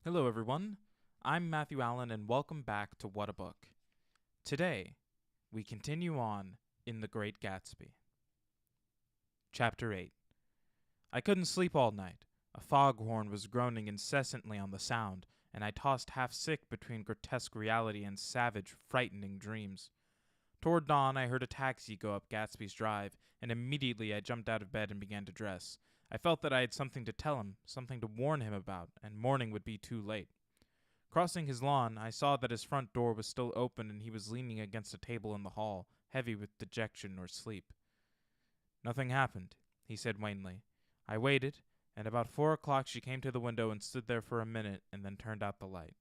Hello, everyone. I'm Matthew Allen, and welcome back to What a Book. Today, we continue on in The Great Gatsby. Chapter 8. I couldn't sleep all night. A foghorn was groaning incessantly on the sound, and I tossed half sick between grotesque reality and savage, frightening dreams. Toward dawn, I heard a taxi go up Gatsby's drive, and immediately I jumped out of bed and began to dress. I felt that I had something to tell him, something to warn him about, and morning would be too late. Crossing his lawn, I saw that his front door was still open and he was leaning against a table in the hall, heavy with dejection or sleep. Nothing happened, he said wanly. I waited, and about 4 o'clock she came to the window and stood there for a minute and then turned out the light.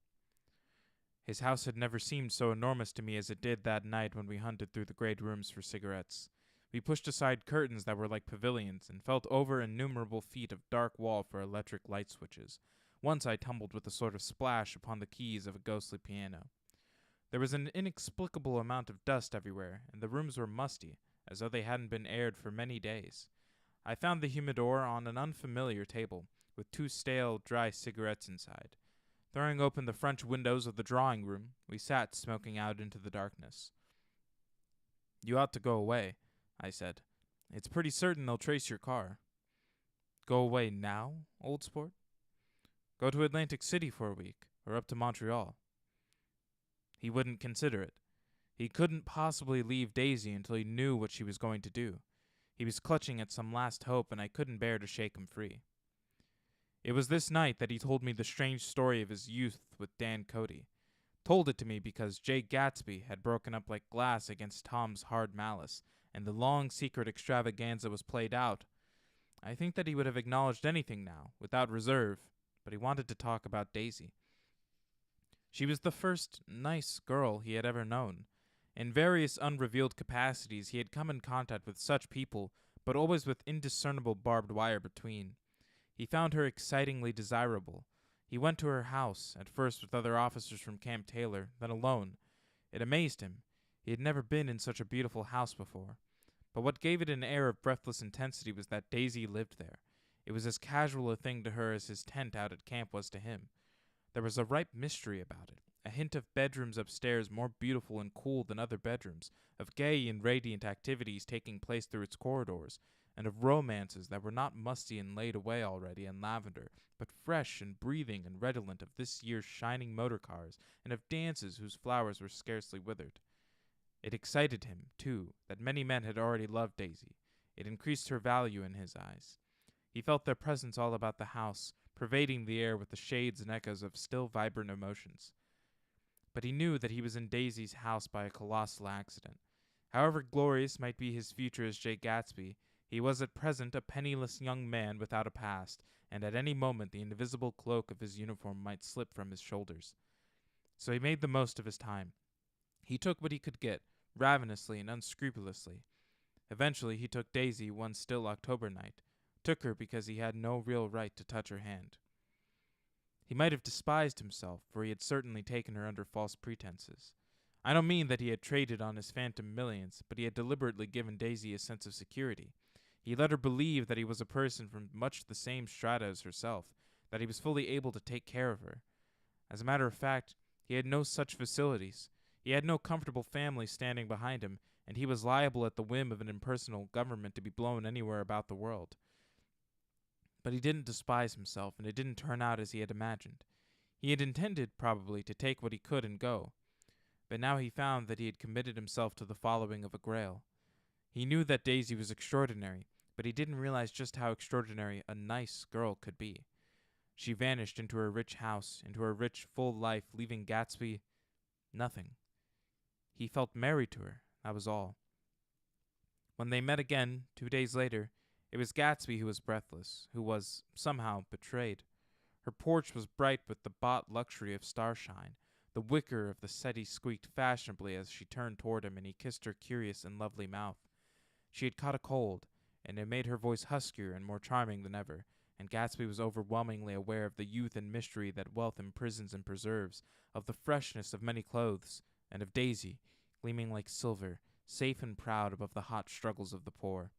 His house had never seemed so enormous to me as it did that night when we hunted through the great rooms for cigarettes. We pushed aside curtains that were like pavilions and felt over innumerable feet of dark wall for electric light switches. Once I tumbled with a sort of splash upon the keys of a ghostly piano. There was an inexplicable amount of dust everywhere, and the rooms were musty, as though they hadn't been aired for many days. I found the humidor on an unfamiliar table, with 2 stale, dry cigarettes inside. Throwing open the French windows of the drawing room, we sat smoking out into the darkness. You ought to go away, I said. It's pretty certain they'll trace your car. Go away now, old sport? Go to Atlantic City for a week, or up to Montreal. He wouldn't consider it. He couldn't possibly leave Daisy until he knew what she was going to do. He was clutching at some last hope, and I couldn't bear to shake him free. It was this night that he told me the strange story of his youth with Dan Cody. Told it to me because Jay Gatsby had broken up like glass against Tom's hard malice, and the long secret extravaganza was played out. I think that he would have acknowledged anything now, without reserve, but he wanted to talk about Daisy. She was the first nice girl he had ever known. In various unrevealed capacities he had come in contact with such people, but always with indiscernible barbed wire between. He found her excitingly desirable. He went to her house, at first with other officers from Camp Taylor, then alone. It amazed him. He had never been in such a beautiful house before. But what gave it an air of breathless intensity was that Daisy lived there. It was as casual a thing to her as his tent out at camp was to him. There was a ripe mystery about it, a hint of bedrooms upstairs more beautiful and cool than other bedrooms, of gay and radiant activities taking place through its corridors, and of romances that were not musty and laid away already in lavender, but fresh and breathing and redolent of this year's shining motor cars, and of dances whose flowers were scarcely withered. It excited him, too, that many men had already loved Daisy. It increased her value in his eyes. He felt their presence all about the house, pervading the air with the shades and echoes of still vibrant emotions. But he knew that he was in Daisy's house by a colossal accident. However glorious might be his future as Jay Gatsby, he was at present a penniless young man without a past, and at any moment the invisible cloak of his uniform might slip from his shoulders. So he made the most of his time. He took what he could get, ravenously and unscrupulously. Eventually he took Daisy one still October night, took her because he had no real right to touch her hand. He might have despised himself, for he had certainly taken her under false pretenses. I don't mean that he had traded on his phantom millions, but he had deliberately given Daisy a sense of security. He let her believe that he was a person from much the same strata as herself, that he was fully able to take care of her. As a matter of fact, he had no such facilities. He had no comfortable family standing behind him, and he was liable at the whim of an impersonal government to be blown anywhere about the world. But he didn't despise himself, and it didn't turn out as he had imagined. He had intended, probably, to take what he could and go. But now he found that he had committed himself to the following of a grail. He knew that Daisy was extraordinary, but he didn't realize just how extraordinary a nice girl could be. She vanished into her rich house, into her rich, full life, leaving Gatsby nothing. He felt married to her, that was all. When they met again, 2 days later, it was Gatsby who was breathless, who was, somehow, betrayed. Her porch was bright with the bought luxury of starshine. The wicker of the settee squeaked fashionably as she turned toward him, and he kissed her curious and lovely mouth. She had caught a cold, and it made her voice huskier and more charming than ever, and Gatsby was overwhelmingly aware of the youth and mystery that wealth imprisons and preserves, of the freshness of many clothes, and of Daisy, gleaming like silver, safe and proud above the hot struggles of the poor.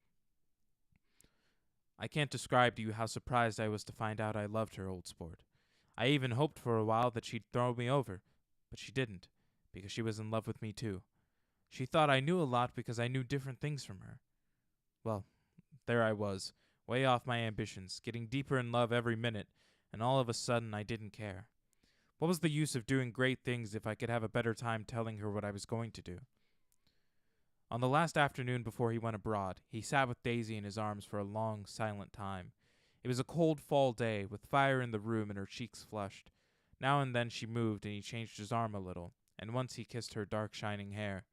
I can't describe to you how surprised I was to find out I loved her, old sport. I even hoped for a while that she'd throw me over, but she didn't, because she was in love with me too. She thought I knew a lot because I knew different things from her. Well, there I was, way off my ambitions, getting deeper in love every minute, and all of a sudden I didn't care. What was the use of doing great things if I could have a better time telling her what I was going to do? On the last afternoon before he went abroad, he sat with Daisy in his arms for a long, silent time. It was a cold fall day, with fire in the room and her cheeks flushed. Now and then she moved and he changed his arm a little, and once he kissed her dark shining hair.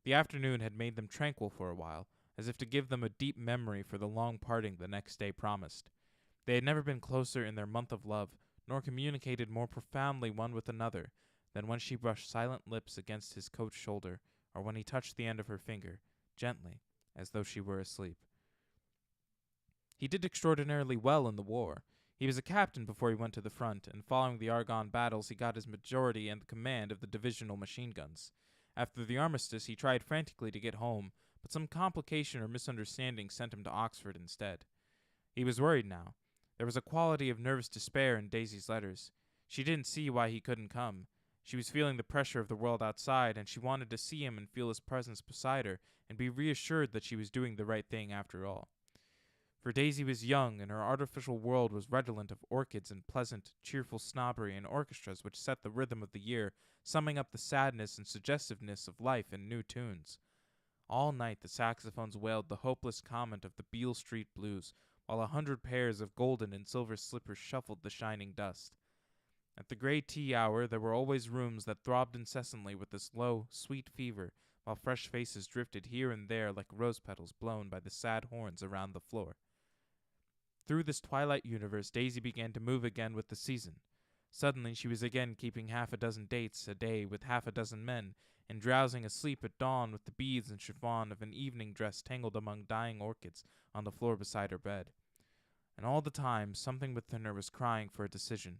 The afternoon had made them tranquil for a while, as if to give them a deep memory for the long parting the next day promised. They had never been closer in their month of love, nor communicated more profoundly one with another, than when she brushed silent lips against his coat shoulder, or when he touched the end of her finger, gently, as though she were asleep. He did extraordinarily well in the war. He was a captain before he went to the front, and following the Argonne battles he got his majority and the command of the divisional machine guns. After the armistice he tried frantically to get home, but some complication or misunderstanding sent him to Oxford instead. He was worried now. There was a quality of nervous despair in Daisy's letters. She didn't see why he couldn't come. She was feeling the pressure of the world outside, and she wanted to see him and feel his presence beside her, and be reassured that she was doing the right thing after all. For Daisy was young, and her artificial world was redolent of orchids and pleasant, cheerful snobbery and orchestras which set the rhythm of the year, summing up the sadness and suggestiveness of life in new tunes. All night the saxophones wailed the hopeless comment of the Beale Street blues, while 100 pairs of golden and silver slippers shuffled the shining dust. At the gray tea hour there were always rooms that throbbed incessantly with this low, sweet fever, while fresh faces drifted here and there like rose petals blown by the sad horns around the floor. Through this twilight universe Daisy began to move again with the season. Suddenly she was again keeping half a dozen dates a day with half a dozen men, and drowsing asleep at dawn with the beads and chiffon of an evening dress tangled among dying orchids on the floor beside her bed. And all the time something within her was crying for a decision.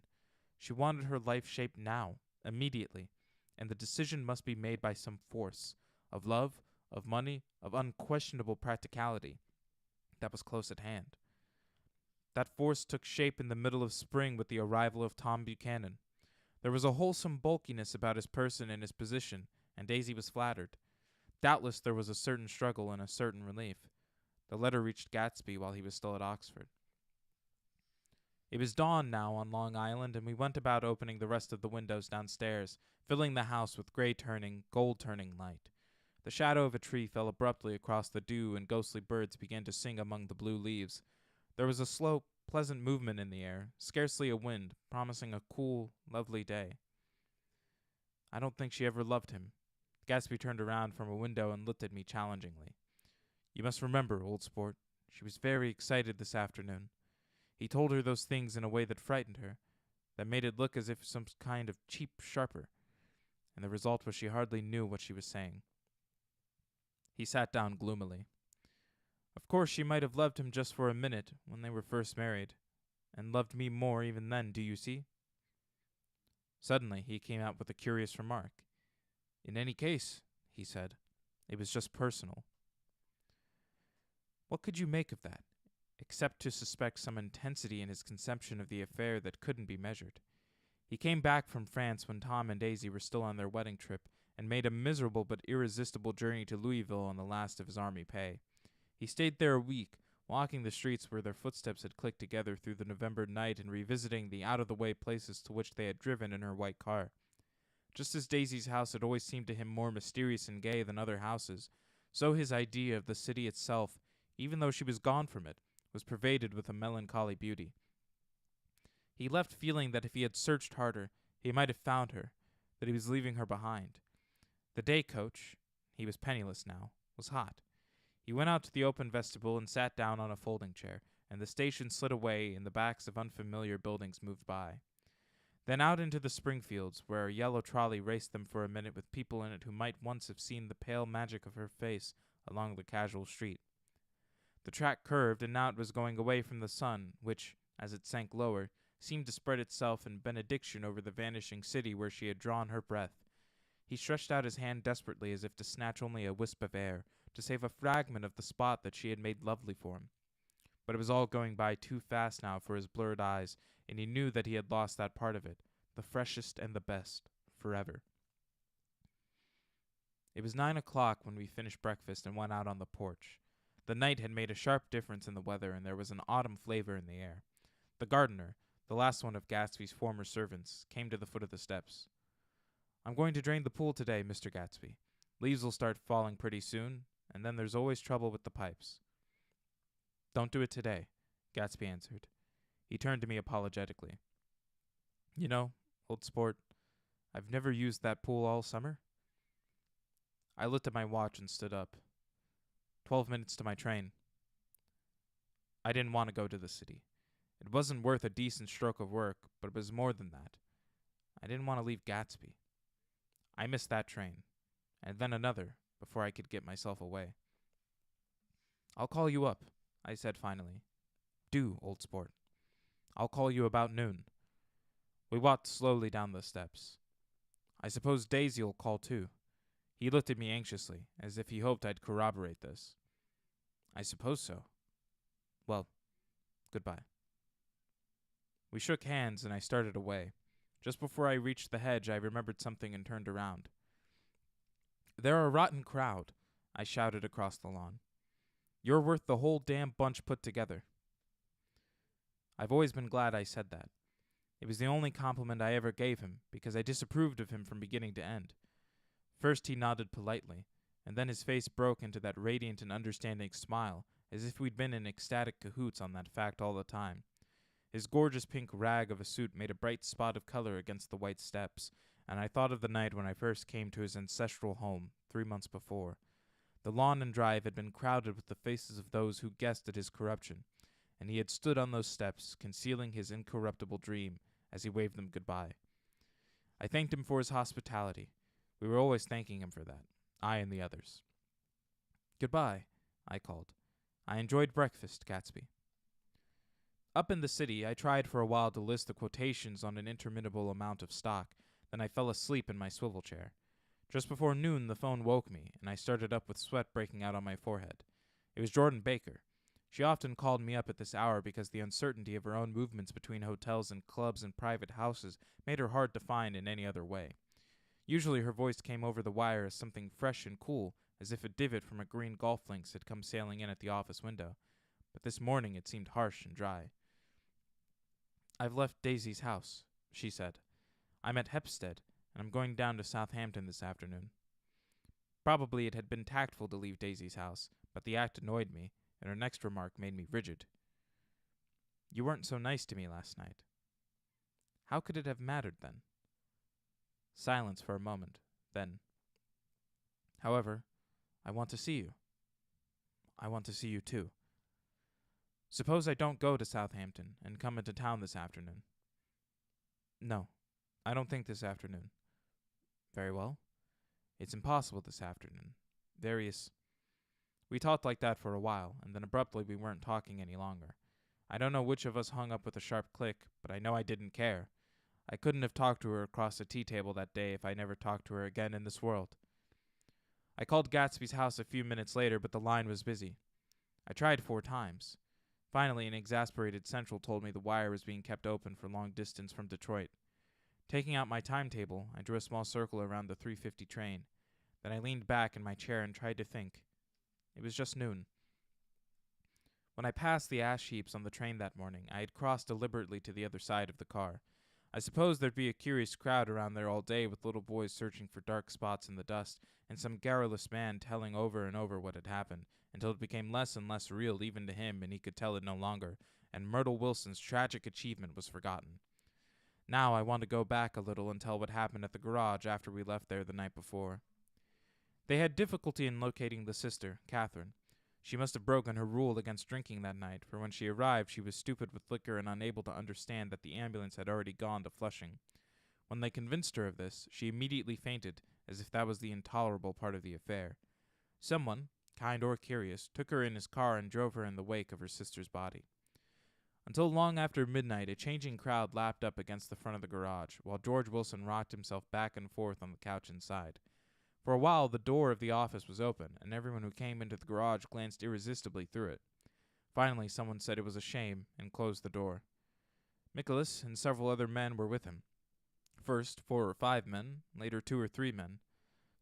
She wanted her life shaped now, immediately, and the decision must be made by some force, of love, of money, of unquestionable practicality, that was close at hand. That force took shape in the middle of spring with the arrival of Tom Buchanan. There was a wholesome bulkiness about his person and his position, and Daisy was flattered. Doubtless there was a certain struggle and a certain relief. The letter reached Gatsby while he was still at Oxford. It was dawn now on Long Island, and we went about opening the rest of the windows downstairs, filling the house with gray-turning, gold-turning light. The shadow of a tree fell abruptly across the dew, and ghostly birds began to sing among the blue leaves. There was a slow, pleasant movement in the air, scarcely a wind, promising a cool, lovely day. I don't think she ever loved him. Gatsby turned around from a window and looked at me challengingly. You must remember, old sport, she was very excited this afternoon. He told her those things in a way that frightened her, that made it look as if some kind of cheap sharper, and the result was she hardly knew what she was saying. He sat down gloomily. Of course she might have loved him just for a minute, when they were first married, and loved me more even then, do you see? Suddenly he came out with a curious remark. In any case, he said, it was just personal. What could you make of that, except to suspect some intensity in his conception of the affair that couldn't be measured? He came back from France when Tom and Daisy were still on their wedding trip, and made a miserable but irresistible journey to Louisville on the last of his army pay. He stayed there a week, walking the streets where their footsteps had clicked together through the November night and revisiting the out-of-the-way places to which they had driven in her white car. Just as Daisy's house had always seemed to him more mysterious and gay than other houses, so his idea of the city itself, even though she was gone from it, was pervaded with a melancholy beauty. He left feeling that if he had searched harder, he might have found her, that he was leaving her behind. The day coach, he was penniless now, was hot. He went out to the open vestibule and sat down on a folding chair, and the station slid away and the backs of unfamiliar buildings moved by. Then out into the Springfields, where a yellow trolley raced them for a minute with people in it who might once have seen the pale magic of her face along the casual street. The track curved, and now it was going away from the sun, which, as it sank lower, seemed to spread itself in benediction over the vanishing city where she had drawn her breath. He stretched out his hand desperately as if to snatch only a wisp of air, to save a fragment of the spot that she had made lovely for him. but it was all going by too fast now for his blurred eyes, and he knew that he had lost that part of it, the freshest and the best, forever. It was 9 o'clock when we finished breakfast and went out on the porch. The night had made a sharp difference in the weather, and there was an autumn flavor in the air. The gardener, the last one of Gatsby's former servants, came to the foot of the steps. "I'm going to drain the pool today, Mr. Gatsby. Leaves will start falling pretty soon, and then there's always trouble with the pipes." "Don't do it today," Gatsby answered. He turned to me apologetically. "You know, old sport, I've never used that pool all summer." I looked at my watch and stood up. 12 minutes to my train. I didn't want to go to the city. It wasn't worth a decent stroke of work, but it was more than that. I didn't want to leave Gatsby. I missed that train, and then another, before I could get myself away. "I'll call you up," I said finally. "Do, old sport. I'll call you about noon." We walked slowly down the steps. "I suppose Daisy'll call too." He looked at me anxiously, as if he hoped I'd corroborate this. "I suppose so. Well, goodbye." We shook hands, and I started away. Just before I reached the hedge, I remembered something and turned around. "They're a rotten crowd," I shouted across the lawn. "You're worth the whole damn bunch put together." I've always been glad I said that. It was the only compliment I ever gave him, because I disapproved of him from beginning to end. First he nodded politely, and then his face broke into that radiant and understanding smile, as if we'd been in ecstatic cahoots on that fact all the time. His gorgeous pink rag of a suit made a bright spot of color against the white steps, and I thought of the night when I first came to his ancestral home, 3 months before. The lawn and drive had been crowded with the faces of those who guessed at his corruption, and he had stood on those steps, concealing his incorruptible dream, as he waved them goodbye. I thanked him for his hospitality. We were always thanking him for that, I and the others. "Goodbye," I called. "I enjoyed breakfast, Gatsby." Up in the city, I tried for a while to list the quotations on an interminable amount of stock, then I fell asleep in my swivel chair. Just before noon, the phone woke me, and I started up with sweat breaking out on my forehead. It was Jordan Baker. She often called me up at this hour because the uncertainty of her own movements between hotels and clubs and private houses made her hard to find in any other way. Usually her voice came over the wire as something fresh and cool, as if a divot from a green golf links had come sailing in at the office window. But this morning it seemed harsh and dry. "I've left Daisy's house," she said. "I'm at Hempstead, and I'm going down to Southampton this afternoon." Probably it had been tactful to leave Daisy's house, but the act annoyed me, and her next remark made me rigid. "You weren't so nice to me last night." How could it have mattered then? Silence for a moment, then, "However, I want to see you." "I want to see you too." "Suppose I don't go to Southampton and come into town this afternoon." "No, I don't think this afternoon." "Very well. It's impossible this afternoon. We talked like that for a while, and then abruptly we weren't talking any longer. I don't know which of us hung up with a sharp click, but I know I didn't care. I couldn't have talked to her across the tea table that day if I never talked to her again in this world. I called Gatsby's house a few minutes later, but the line was busy. I tried 4 times. Finally, an exasperated central told me the wire was being kept open for long distance from Detroit. Taking out my timetable, I drew a small circle around the 3:50 train. Then I leaned back in my chair and tried to think. It was just noon. When I passed the ash heaps on the train that morning, I had crossed deliberately to the other side of the car. I suppose there'd be a curious crowd around there all day with little boys searching for dark spots in the dust, and some garrulous man telling over and over what had happened, until it became less and less real even to him and he could tell it no longer, and Myrtle Wilson's tragic achievement was forgotten. Now I want to go back a little and tell what happened at the garage after we left there the night before. They had difficulty in locating the sister, Catherine. She must have broken her rule against drinking that night, for when she arrived she was stupid with liquor and unable to understand that the ambulance had already gone to Flushing. When they convinced her of this, she immediately fainted, as if that was the intolerable part of the affair. Someone, kind or curious, took her in his car and drove her in the wake of her sister's body. Until long after midnight, a changing crowd lapped up against the front of the garage, while George Wilson rocked himself back and forth on the couch inside. For a while, the door of the office was open, and everyone who came into the garage glanced irresistibly through it. Finally, someone said it was a shame and closed the door. Nicholas and several other men were with him. First 4 or 5 men, later 2 or 3 men.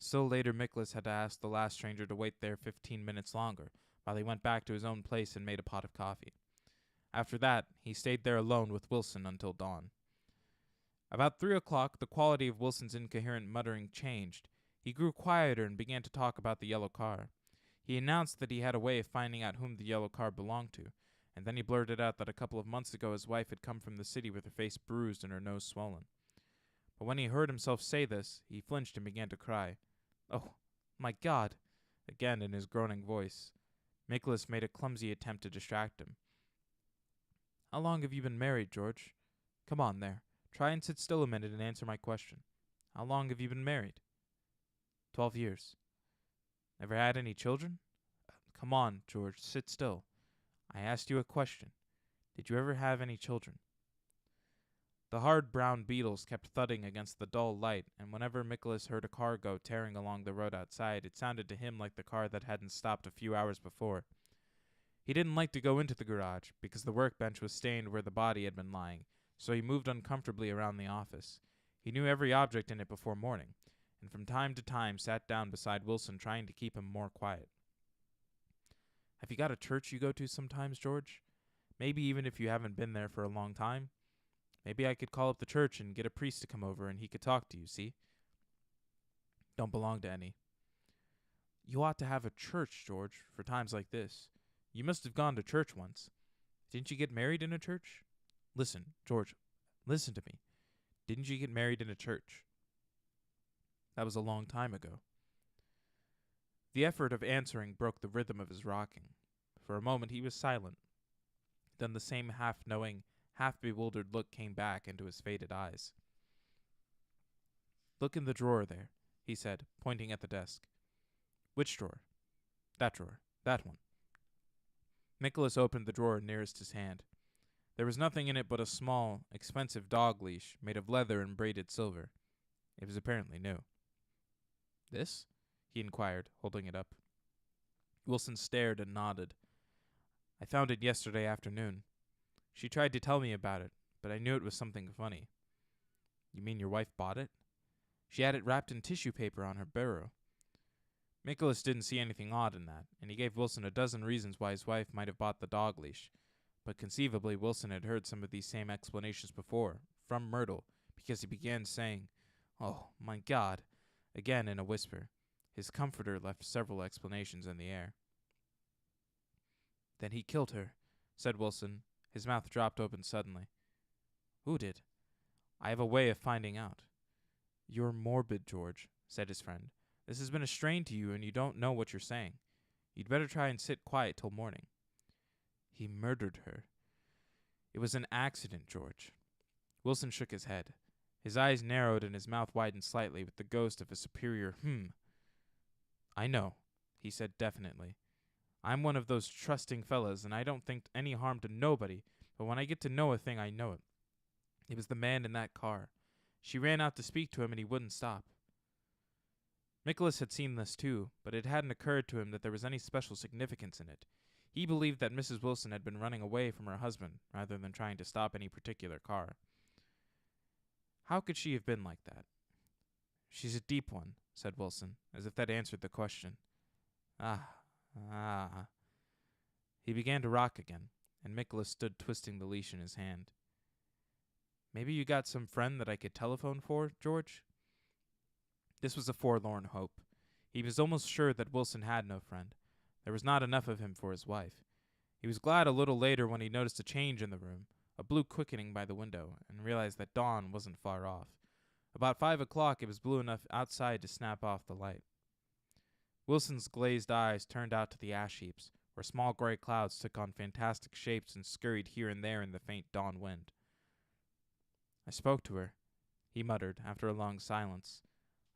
Still later, Nicholas had to ask the last stranger to wait there 15 minutes longer, while he went back to his own place and made a pot of coffee. After that, he stayed there alone with Wilson until dawn. About 3 o'clock, the quality of Wilson's incoherent muttering changed. He grew quieter and began to talk about the yellow car. He announced that he had a way of finding out whom the yellow car belonged to, and then he blurted out that a couple of months ago his wife had come from the city with her face bruised and her nose swollen. But when he heard himself say this, he flinched and began to cry. "Oh, my God!" again in his groaning voice. Nicholas made a clumsy attempt to distract him. "How long have you been married, George? Come on there. Try and sit still a minute and answer my question. How long have you been married?" 12 years. Never had any children? Come on, George, sit still. I asked you a question. Did you ever have any children? The hard brown beetles kept thudding against the dull light, and whenever Nicholas heard a car go tearing along the road outside, it sounded to him like the car that hadn't stopped a few hours before. He didn't like to go into the garage, because the workbench was stained where the body had been lying, so he moved uncomfortably around the office. He knew every object in it before morning, and from time to time sat down beside Wilson trying to keep him more quiet. "Have you got a church you go to sometimes, George? Maybe even if you haven't been there for a long time? Maybe I could call up the church and get a priest to come over and he could talk to you, see?" "Don't belong to any." "You ought to have a church, George, for times like this. You must have gone to church once. Didn't you get married in a church? Listen, George, listen to me. Didn't you get married in a church?" "That was a long time ago." The effort of answering broke the rhythm of his rocking. For a moment he was silent. Then the same half-knowing, half-bewildered look came back into his faded eyes. "Look in the drawer there," he said, pointing at the desk. "Which drawer?" "That drawer. That one." Nicholas opened the drawer nearest his hand. There was nothing in it but a small, expensive dog leash made of leather and braided silver. It was apparently new. "This?" he inquired, holding it up. Wilson stared and nodded. "I found it yesterday afternoon. She tried to tell me about it, but I knew it was something funny." "You mean your wife bought it?" "She had it wrapped in tissue paper on her bureau." Nicholas didn't see anything odd in that, and he gave Wilson a dozen reasons why his wife might have bought the dog leash. But conceivably Wilson had heard some of these same explanations before, from Myrtle, because he began saying, "Oh, my God," again in a whisper. His comforter left several explanations in the air. "Then he killed her," said Wilson. His mouth dropped open suddenly. "Who did?" "I have a way of finding out." "You're morbid, George," said his friend. "This has been a strain to you, and you don't know what you're saying. You'd better try and sit quiet till morning." "He murdered her." "It was an accident, George." Wilson shook his head. His eyes narrowed and his mouth widened slightly with the ghost of a superior "I know," he said definitely. "I'm one of those trusting fellas, and I don't think any harm to nobody, but when I get to know a thing, I know it. It was the man in that car. She ran out to speak to him, and he wouldn't stop." Nicholas had seen this too, but it hadn't occurred to him that there was any special significance in it. He believed that Mrs. Wilson had been running away from her husband, rather than trying to stop any particular car. How could she have been like that? "She's a deep one," said Wilson, as if that answered the question. Ah. He began to rock again, and Nicholas stood twisting the leash in his hand. "Maybe you got some friend that I could telephone for, George?" This was a forlorn hope. He was almost sure that Wilson had no friend. There was not enough of him for his wife. He was glad a little later when he noticed a change in the room, a blue quickening by the window, and realized that dawn wasn't far off. About 5 o'clock it was blue enough outside to snap off the light. Wilson's glazed eyes turned out to the ash heaps, where small gray clouds took on fantastic shapes and scurried here and there in the faint dawn wind. "I spoke to her," he muttered after a long silence.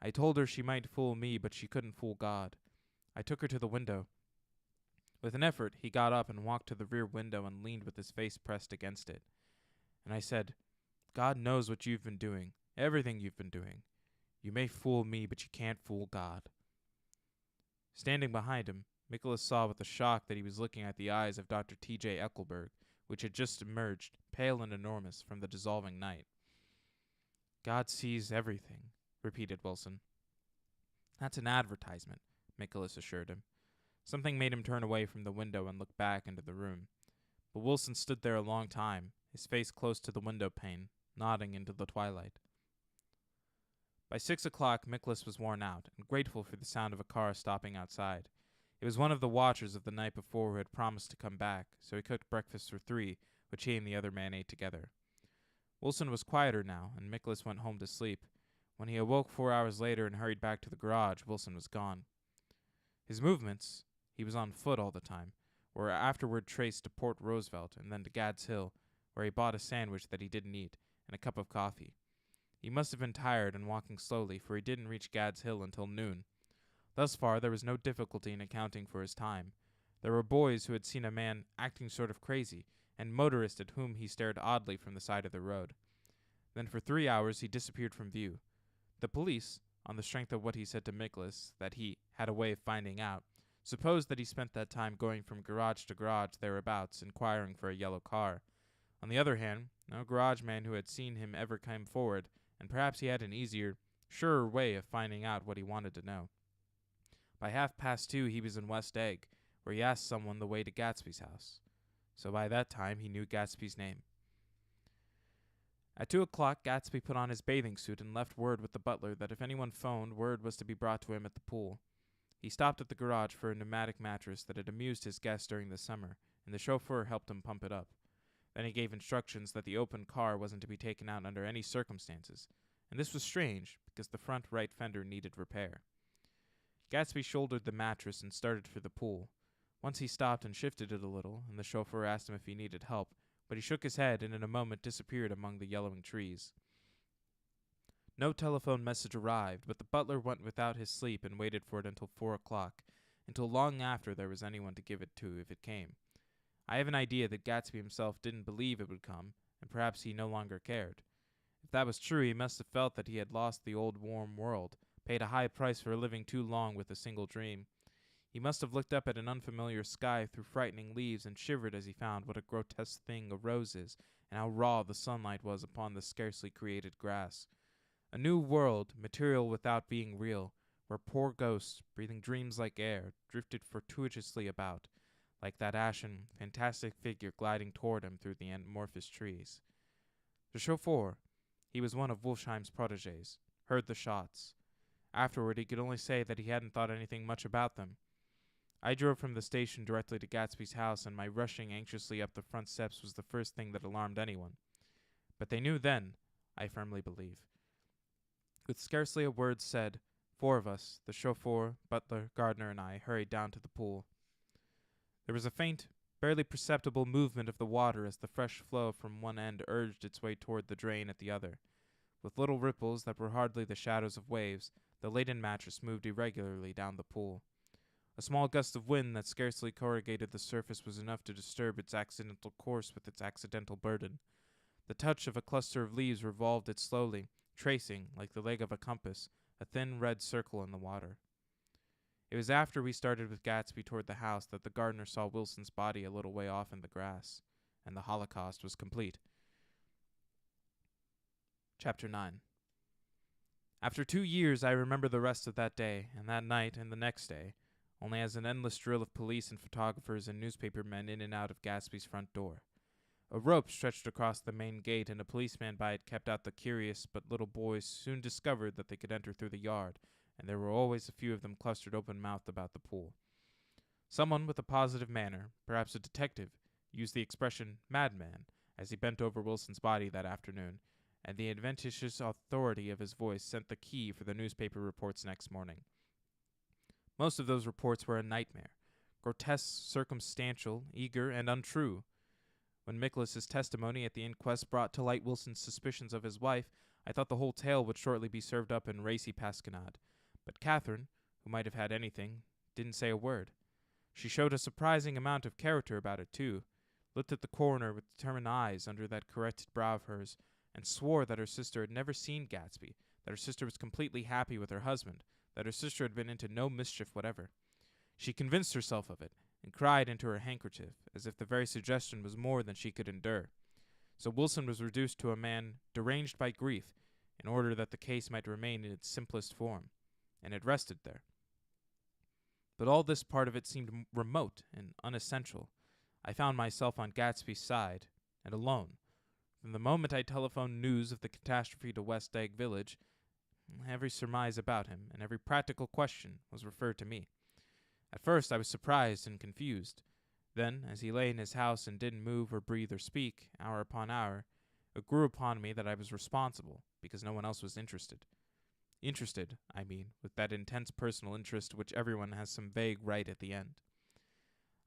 "I told her she might fool me, but she couldn't fool God. I took her to the window." With an effort, he got up and walked to the rear window and leaned with his face pressed against it. "And I said, God knows what you've been doing, everything you've been doing. You may fool me, but you can't fool God." Standing behind him, Nicholas saw with a shock that he was looking at the eyes of Dr. T.J. Eckelberg, which had just emerged, pale and enormous, from the dissolving night. God sees everything, repeated Wilson. That's an advertisement, Nicholas assured him. Something made him turn away from the window and look back into the room. But Wilson stood there a long time, his face close to the window pane, nodding into the twilight. By 6 o'clock, Nicholas was worn out, and grateful for the sound of a car stopping outside. It was one of the watchers of the night before who had promised to come back, so he cooked breakfast for 3, which he and the other man ate together. Wilson was quieter now, and Nicholas went home to sleep. When he awoke 4 hours later and hurried back to the garage, Wilson was gone. His movements, he was on foot all the time, were afterward traced to Port Roosevelt and then to Gad's Hill, where he bought a sandwich that he didn't eat and a cup of coffee. He must have been tired and walking slowly, for he didn't reach Gad's Hill until noon. Thus far, there was no difficulty in accounting for his time. There were boys who had seen a man acting sort of crazy, and motorists at whom he stared oddly from the side of the road. Then for 3 hours he disappeared from view. The police, on the strength of what he said to Nicholas, that he had a way of finding out, supposed that he spent that time going from garage to garage thereabouts, inquiring for a yellow car. On the other hand, no garage man who had seen him ever came forward, and perhaps he had an easier, surer way of finding out what he wanted to know. By 2:30 he was in West Egg, where he asked someone the way to Gatsby's house. So by that time he knew Gatsby's name. At 2 o'clock, Gatsby put on his bathing suit and left word with the butler that if anyone phoned, word was to be brought to him at the pool. He stopped at the garage for a pneumatic mattress that had amused his guests during the summer, and the chauffeur helped him pump it up. Then he gave instructions that the open car wasn't to be taken out under any circumstances, and this was strange because the front right fender needed repair. Gatsby shouldered the mattress and started for the pool. Once he stopped and shifted it a little, and the chauffeur asked him if he needed help, but he shook his head and in a moment disappeared among the yellowing trees. No telephone message arrived, but the butler went without his sleep and waited for it until 4 o'clock, until long after there was anyone to give it to if it came. I have an idea that Gatsby himself didn't believe it would come, and perhaps he no longer cared. If that was true, he must have felt that he had lost the old warm world, paid a high price for living too long with a single dream. He must have looked up at an unfamiliar sky through frightening leaves and shivered as he found what a grotesque thing a rose is, and how raw the sunlight was upon the scarcely created grass. A new world, material without being real, where poor ghosts, breathing dreams like air, drifted fortuitously about, like that ashen, fantastic figure gliding toward him through the amorphous trees. The chauffeur, he was one of Wolfsheim's protégés, heard the shots. Afterward he could only say that he hadn't thought anything much about them. I drove from the station directly to Gatsby's house, and my rushing anxiously up the front steps was the first thing that alarmed anyone. But they knew then, I firmly believe. With scarcely a word said, 4 of us, the chauffeur, butler, gardener, and I, hurried down to the pool. There was a faint, barely perceptible movement of the water as the fresh flow from one end urged its way toward the drain at the other. With little ripples that were hardly the shadows of waves, the laden mattress moved irregularly down the pool. A small gust of wind that scarcely corrugated the surface was enough to disturb its accidental course with its accidental burden. The touch of a cluster of leaves revolved it slowly, tracing, like the leg of a compass, a thin red circle in the water. It was after we started with Gatsby toward the house that the gardener saw Wilson's body a little way off in the grass, and the Holocaust was complete. Chapter 9. After 2 years I remember the rest of that day, and that night, and the next day, only as an endless drill of police and photographers and newspaper men in and out of Gatsby's front door. A rope stretched across the main gate, and a policeman by it kept out the curious, but little boys soon discovered that they could enter through the yard, and there were always a few of them clustered open-mouthed about the pool. Someone with a positive manner, perhaps a detective, used the expression madman as he bent over Wilson's body that afternoon, and the adventitious authority of his voice sent the key for the newspaper reports next morning. Most of those reports were a nightmare, grotesque, circumstantial, eager, and untrue. When Nicholas's testimony at the inquest brought to light Wilson's suspicions of his wife, I thought the whole tale would shortly be served up in racy pasquinade. But Catherine, who might have had anything, didn't say a word. She showed a surprising amount of character about it, too, looked at the coroner with determined eyes under that corrected brow of hers, and swore that her sister had never seen Gatsby, that her sister was completely happy with her husband, that her sister had been into no mischief whatever. She convinced herself of it, and cried into her handkerchief, as if the very suggestion was more than she could endure. So Wilson was reduced to a man deranged by grief, in order that the case might remain in its simplest form, and it rested there. But all this part of it seemed remote and unessential. I found myself on Gatsby's side, and alone. From the moment I telephoned news of the catastrophe to West Egg Village, every surmise about him and every practical question was referred to me. At first I was surprised and confused. Then, as he lay in his house and didn't move or breathe or speak, hour upon hour, it grew upon me that I was responsible, because no one else was interested. Interested, I mean, with that intense personal interest which everyone has some vague right at the end.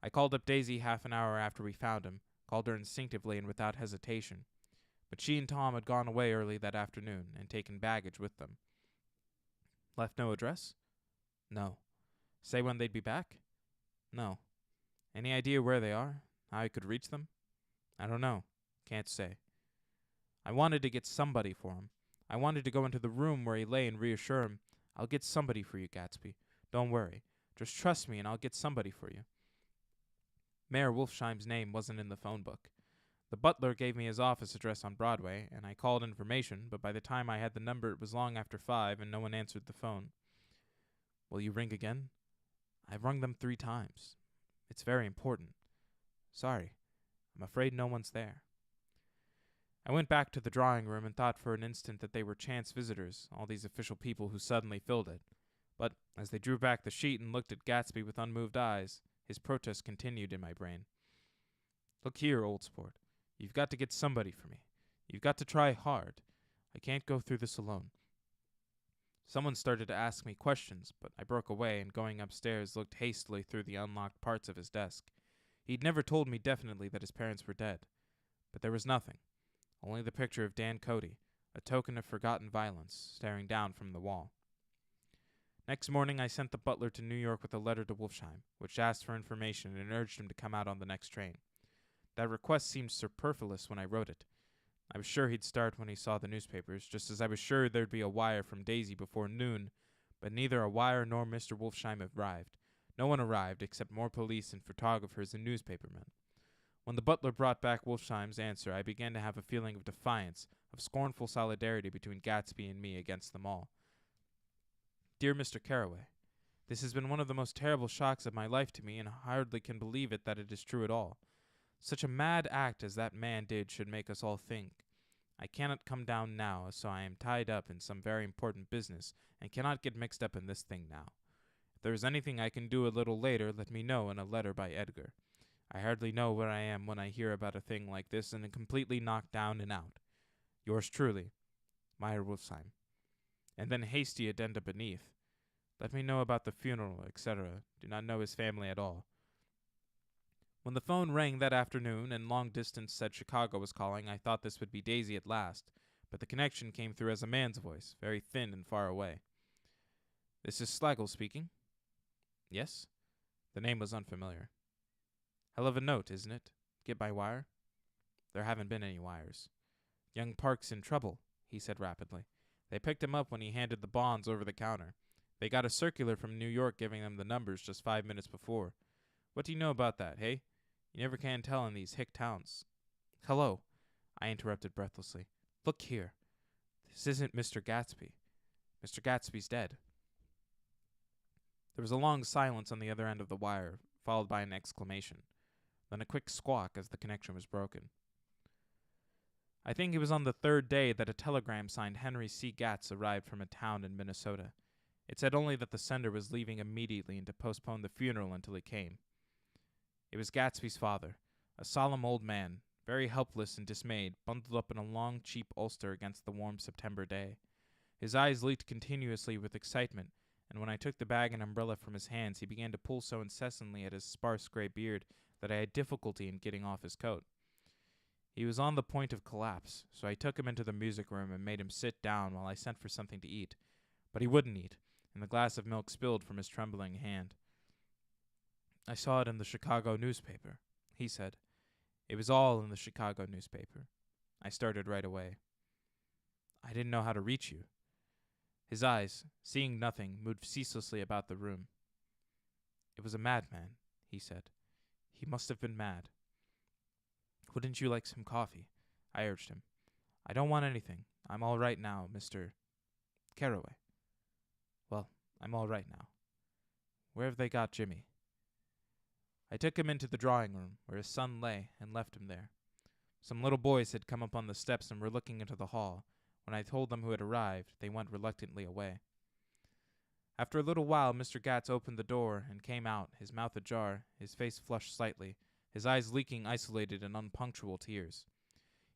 I called up Daisy half an hour after we found him, called her instinctively and without hesitation. But she and Tom had gone away early that afternoon and taken baggage with them. Left no address? No. Say when they'd be back? No. Any idea where they are? How I could reach them? I don't know. Can't say. I wanted to get somebody for him. I wanted to go into the room where he lay and reassure him, I'll get somebody for you, Gatsby. Don't worry. Just trust me and I'll get somebody for you. Mayor Wolfsheim's name wasn't in the phone book. The butler gave me his office address on Broadway, and I called information, but by the time I had the number it was long after 5 and no one answered the phone. Will you ring again? I've rung them 3 times. It's very important. Sorry. I'm afraid no one's there. I went back to the drawing room and thought for an instant that they were chance visitors, all these official people who suddenly filled it. But as they drew back the sheet and looked at Gatsby with unmoved eyes, his protest continued in my brain. Look here, old sport. You've got to get somebody for me. You've got to try hard. I can't go through this alone. Someone started to ask me questions, but I broke away and going upstairs looked hastily through the unlocked parts of his desk. He'd never told me definitely that his parents were dead. But there was nothing. Only the picture of Dan Cody, a token of forgotten violence, staring down from the wall. Next morning I sent the butler to New York with a letter to Wolfsheim, which asked for information and urged him to come out on the next train. That request seemed superfluous when I wrote it. I was sure he'd start when he saw the newspapers, just as I was sure there'd be a wire from Daisy before noon, but neither a wire nor Mr. Wolfsheim arrived. No one arrived except more police and photographers and newspapermen. When the butler brought back Wolfsheim's answer, I began to have a feeling of defiance, of scornful solidarity between Gatsby and me against them all. Dear Mr. Carroway, this has been one of the most terrible shocks of my life to me, and I hardly can believe it that it is true at all. Such a mad act as that man did should make us all think. I cannot come down now, so I am tied up in some very important business, and cannot get mixed up in this thing now. If there is anything I can do a little later, let me know in a letter by Edgar. I hardly know where I am when I hear about a thing like this, and am completely knocked down and out. Yours truly, Meyer Wolfsheim. And then hasty addenda beneath. Let me know about the funeral, etc. Do not know his family at all. When the phone rang that afternoon and long distance said Chicago was calling, I thought this would be Daisy at last, but the connection came through as a man's voice, very thin and far away. This is Slagle speaking. Yes? The name was unfamiliar. Hell of a note, isn't it? Get my wire? There haven't been any wires. Young Park's in trouble, he said rapidly. They picked him up when he handed the bonds over the counter. They got a circular from New York giving them the numbers just 5 minutes before. What do you know about that, hey? You never can tell in these hick towns. Hello, I interrupted breathlessly. Look here. This isn't Mr. Gatsby. Mr. Gatsby's dead. There was a long silence on the other end of the wire, followed by an exclamation, then a quick squawk as the connection was broken. I think it was on the 3rd day that a telegram signed Henry C. Gatz arrived from a town in Minnesota. It said only that the sender was leaving immediately and to postpone the funeral until he came. It was Gatsby's father, a solemn old man, very helpless and dismayed, bundled up in a long, cheap ulster against the warm September day. His eyes leaked continuously with excitement, and when I took the bag and umbrella from his hands, he began to pull so incessantly at his sparse gray beard that I had difficulty in getting off his coat. He was on the point of collapse, so I took him into the music room and made him sit down while I sent for something to eat. But he wouldn't eat, and the glass of milk spilled from his trembling hand. I saw it in the Chicago newspaper, he said. It was all in the Chicago newspaper. I started right away. I didn't know how to reach you. His eyes, seeing nothing, moved ceaselessly about the room. "It was a madman," he said. "He must have been mad." "Wouldn't you like some coffee?" I urged him. "I don't want anything. I'm all right now, Mr. Carroway." "Well, I'm all right now. Where have they got Jimmy?" I took him into the drawing room, where his son lay, and left him there. Some little boys had come up on the steps and were looking into the hall. When I told them who had arrived, they went reluctantly away. After a little while, Mr. Gatz opened the door and came out, his mouth ajar, his face flushed slightly, his eyes leaking isolated and unpunctual tears.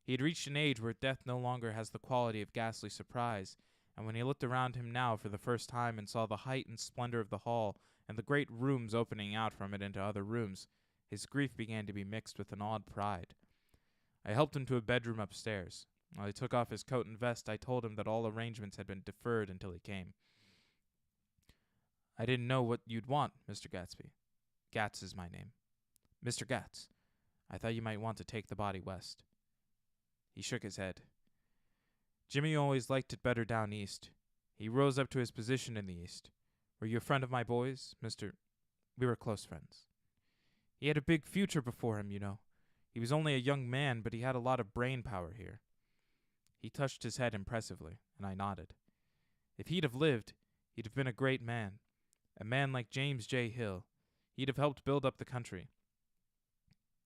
He had reached an age where death no longer has the quality of ghastly surprise, and when he looked around him now for the first time and saw the height and splendor of the hall and the great rooms opening out from it into other rooms, his grief began to be mixed with an awed pride. I helped him to a bedroom upstairs. While he took off his coat and vest, I told him that all arrangements had been deferred until he came. "I didn't know what you'd want, Mr. Gatsby." "Gatz is my name." "Mr. Gatz, I thought you might want to take the body west." He shook his head. "Jimmy always liked it better down east. He rose up to his position in the east. Were you a friend of my boys, Mr. We were close friends. He had a big future before him, you know. He was only a young man, but he had a lot of brain power here." He touched his head impressively, and I nodded. "If he'd have lived, he'd have been a great man. A man like James J. Hill. He'd have helped build up the country."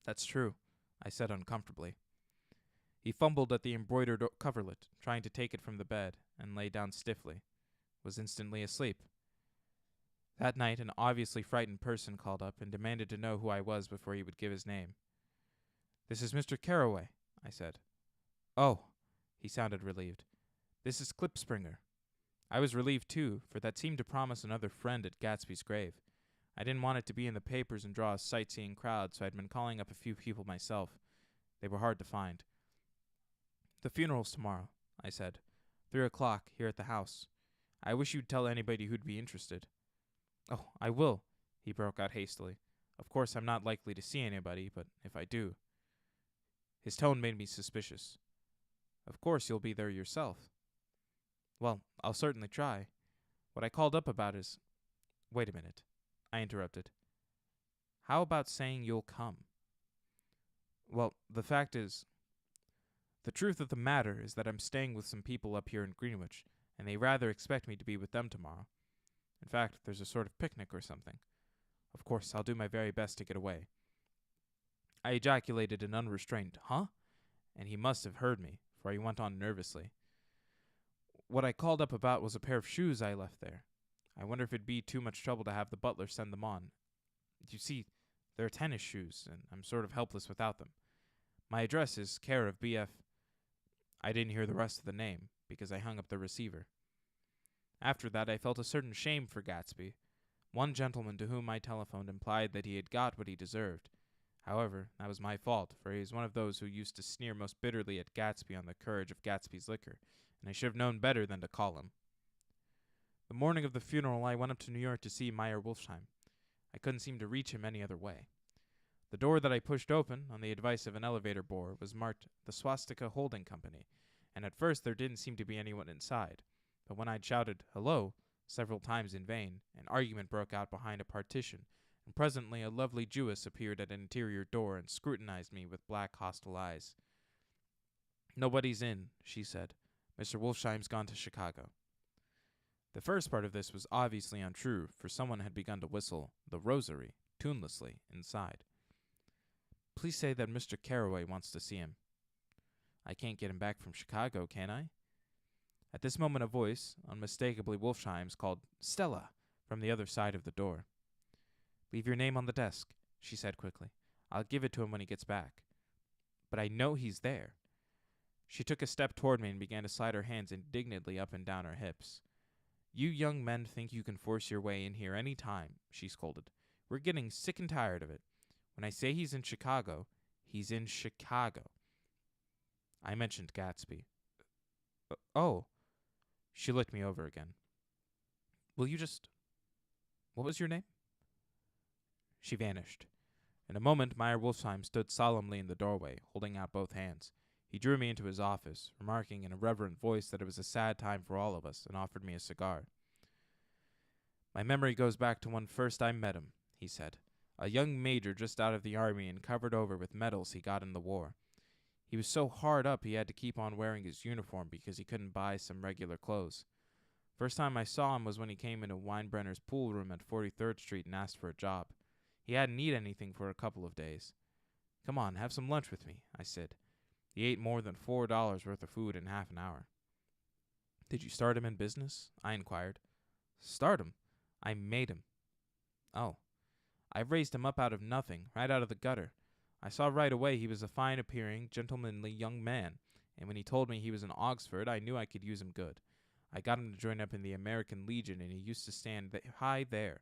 "That's true," I said uncomfortably. He fumbled at the embroidered coverlet, trying to take it from the bed, and lay down stiffly. Was instantly asleep. That night an obviously frightened person called up and demanded to know who I was before he would give his name. "This is Mr. Carroway," I said. "Oh," he sounded relieved. "This is Klipspringer." I was relieved too, for that seemed to promise another friend at Gatsby's grave. I didn't want it to be in the papers and draw a sightseeing crowd, so I'd been calling up a few people myself. They were hard to find. "The funeral's tomorrow," I said. 3:00 here at the house. I wish you'd tell anybody who'd be interested." "Oh, I will," he broke out hastily. "Of course I'm not likely to see anybody, but if I do." His tone made me suspicious. "Of course you'll be there yourself." "Well, I'll certainly try. What I called up about is—" "Wait a minute," I interrupted. "How about saying you'll come?" "Well, the truth of the matter is that I'm staying with some people up here in Greenwich, and they rather expect me to be with them tomorrow. In fact, there's a sort of picnic or something. Of course, I'll do my very best to get away." I ejaculated an unrestrained, "Huh?" and he must have heard me, for he went on nervously. "What I called up about was a pair of shoes I left there. I wonder if it'd be too much trouble to have the butler send them on. You see, they're tennis shoes, and I'm sort of helpless without them. My address is care of B.F. I didn't hear the rest of the name, because I hung up the receiver. After that, I felt a certain shame for Gatsby. One gentleman to whom I telephoned implied that he had got what he deserved. However, that was my fault, for he was one of those who used to sneer most bitterly at Gatsby on the courage of Gatsby's liquor, and I should have known better than to call him. The morning of the funeral, I went up to New York to see Meyer Wolfsheim. I couldn't seem to reach him any other way. The door that I pushed open, on the advice of an elevator boy, was marked the Swastika Holding Company, and at first there didn't seem to be anyone inside. But when I'd shouted, "Hello," several times in vain, an argument broke out behind a partition, and presently a lovely Jewess appeared at an interior door and scrutinized me with black, hostile eyes. "Nobody's in," she said. "Mr. Wolfsheim's gone to Chicago." The first part of this was obviously untrue, for someone had begun to whistle "The Rosary" tunelessly inside. "Please say that Mr. Carroway wants to see him." "I can't get him back from Chicago, can I?" At this moment a voice, unmistakably Wolfsheim's, called "Stella" from the other side of the door. "Leave your name on the desk," she said quickly. "I'll give it to him when he gets back." "But I know he's there." She took a step toward me and began to slide her hands indignantly up and down her hips. "You young men think you can force your way in here any time," she scolded. "We're getting sick and tired of it. When I say he's in Chicago, he's in Chicago." I mentioned Gatsby. "Oh." She looked me over again. "Will you just... What was your name?" She vanished. In a moment, Meyer Wolfsheim stood solemnly in the doorway, holding out both hands. He drew me into his office, remarking in a reverent voice that it was a sad time for all of us, and offered me a cigar. "My memory goes back to when first I met him," he said. A young major just out of the army and covered over with medals he got in the war. He was so hard up he had to keep on wearing his uniform because he couldn't buy some regular clothes. First time I saw him was when he came into Weinbrenner's pool room at 43rd Street and asked for a job. He hadn't eaten anything for a couple of days. Come on, have some lunch with me, I said. He ate more than $4 worth of food in half an hour. Did you start him in business? I inquired. Start him? I made him. Oh. I've raised him up out of nothing, right out of the gutter. I saw right away he was a fine-appearing, gentlemanly young man, and when he told me he was in Oxford, I knew I could use him good. I got him to join up in the American Legion, and he used to stand high there.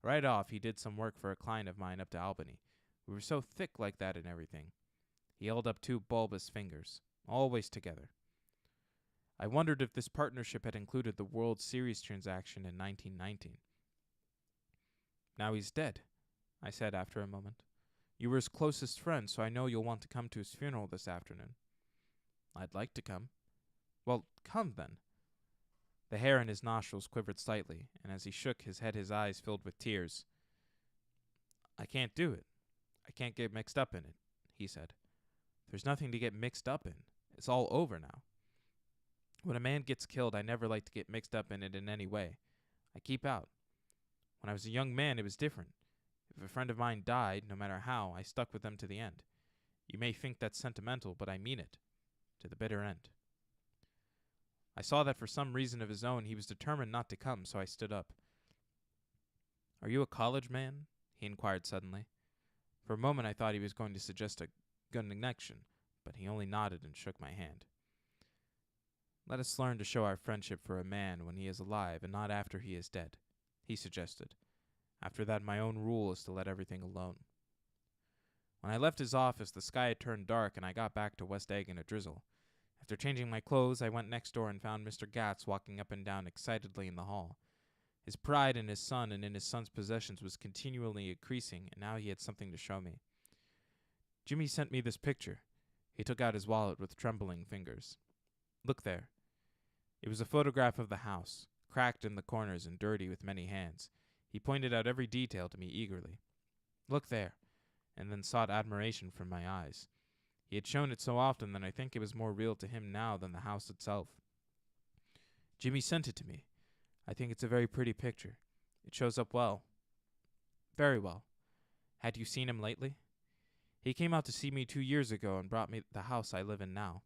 Right off, he did some work for a client of mine up to Albany. We were so thick like that and everything. He held up 2 bulbous fingers, always together. I wondered if this partnership had included the World Series transaction in 1919. Now he's dead, I said after a moment. You were his closest friend, so I know you'll want to come to his funeral this afternoon. I'd like to come. Well, come then. The hair in his nostrils quivered slightly, and as he shook his head his eyes filled with tears. I can't do it. I can't get mixed up in it, he said. There's nothing to get mixed up in. It's all over now. When a man gets killed, I never like to get mixed up in it in any way. I keep out. When I was a young man, it was different. If a friend of mine died, no matter how, I stuck with them to the end. You may think that's sentimental, but I mean it. To the bitter end. I saw that for some reason of his own, he was determined not to come, so I stood up. Are you a college man? He inquired suddenly. For a moment I thought he was going to suggest a good connection, but he only nodded and shook my hand. Let us learn to show our friendship for a man when he is alive and not after he is dead, he suggested. After that, my own rule is to let everything alone. When I left his office, the sky had turned dark and I got back to West Egg in a drizzle. After changing my clothes, I went next door and found Mr. Gatz walking up and down excitedly in the hall. His pride in his son and in his son's possessions was continually increasing, and now he had something to show me. Jimmy sent me this picture. He took out his wallet with trembling fingers. Look there. It was a photograph of the house, cracked in the corners and dirty with many hands. He pointed out every detail to me eagerly. Look there, and then sought admiration from my eyes. He had shown it so often that I think it was more real to him now than the house itself. Jimmy sent it to me. I think it's a very pretty picture. It shows up well. Very well. Had you seen him lately? He came out to see me 2 years ago and brought me the house I live in now.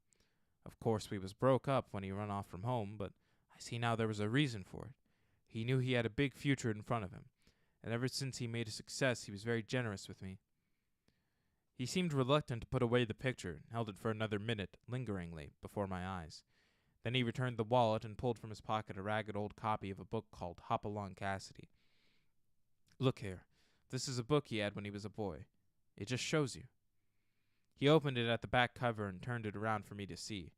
Of course, we was broke up when he run off from home, but I see now there was a reason for it. He knew he had a big future in front of him, and ever since he made a success, he was very generous with me. He seemed reluctant to put away the picture and held it for another minute, lingeringly, before my eyes. Then he returned the wallet and pulled from his pocket a ragged old copy of a book called Hopalong Cassidy. Look here. This is a book he had when he was a boy. It just shows you. He opened it at the back cover and turned it around for me to see.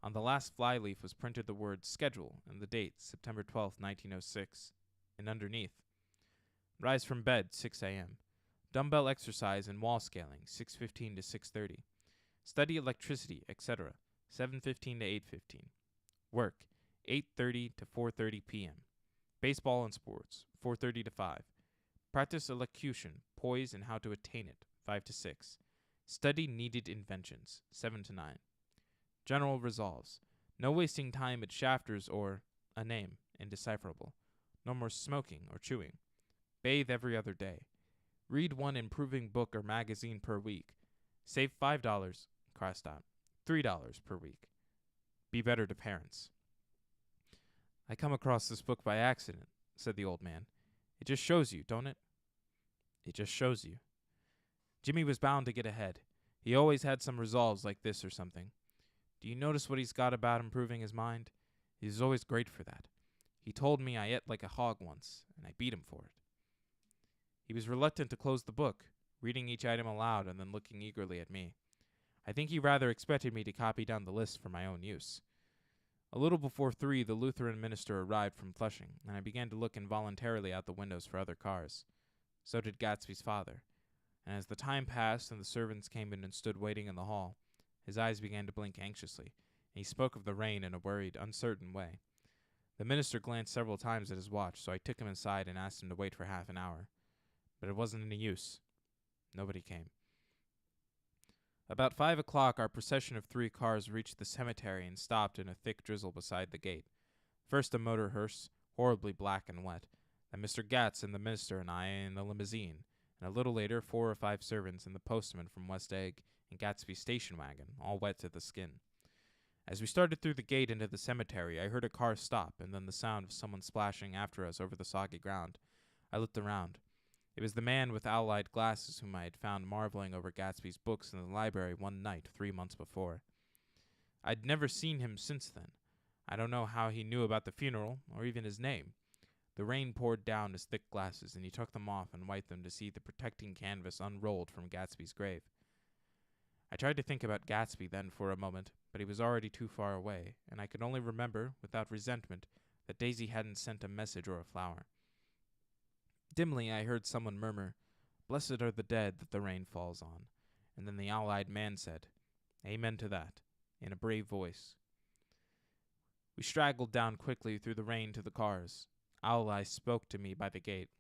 On the last flyleaf was printed the word schedule and the date, September 12th, 1906, and underneath, rise from bed, 6 a.m. Dumbbell exercise and wall scaling, 6:15 to 6:30. Study electricity, etc., 7:15 to 8:15. Work, 8:30 to 4:30 p.m. Baseball and sports, 4:30 to 5. Practice elocution, poise, and how to attain it, 5 to 6. Study needed inventions, 7 to 9. General resolves. No wasting time at shafters or a name, indecipherable. No more smoking or chewing. Bathe every other day. Read one improving book or magazine per week. Save $5, crossed out, $3 per week. Be better to parents. I come across this book by accident, said the old man. It just shows you, don't it? It just shows you. Jimmy was bound to get ahead. He always had some resolves like this or something. Do you notice what he's got about improving his mind? He's always great for that. He told me I ate like a hog once, and I beat him for it. He was reluctant to close the book, reading each item aloud and then looking eagerly at me. I think he rather expected me to copy down the list for my own use. A little before 3, the Lutheran minister arrived from Flushing, and I began to look involuntarily out the windows for other cars. So did Gatsby's father, and as the time passed and the servants came in and stood waiting in the hall, his eyes began to blink anxiously, and he spoke of the rain in a worried, uncertain way. The minister glanced several times at his watch, so I took him aside and asked him to wait for half an hour. but it wasn't any use. Nobody came. About 5 o'clock, our procession of 3 cars reached the cemetery and stopped in a thick drizzle beside the gate. First a motor hearse, horribly black and wet, then Mr. Gatz and the minister and I in the limousine, and a little later 4 or 5 servants and the postman from West Egg and Gatsby's station wagon, all wet to the skin. As we started through the gate into the cemetery, I heard a car stop and then the sound of someone splashing after us over the soggy ground. I looked around. It was the man with owl-eyed glasses whom I had found marveling over Gatsby's books in the library one night 3 months before. I'd never seen him since then. I don't know how he knew about the funeral, or even his name. The rain poured down his thick glasses, and he took them off and wiped them to see the protecting canvas unrolled from Gatsby's grave. I tried to think about Gatsby then for a moment, but he was already too far away, and I could only remember, without resentment, that Daisy hadn't sent a message or a flower. Dimly I heard someone murmur, "Blessed are the dead that the rain falls on," and then the owl-eyed man said, "Amen to that," in a brave voice. We straggled down quickly through the rain to the cars. Owl-Eye spoke to me by the gate.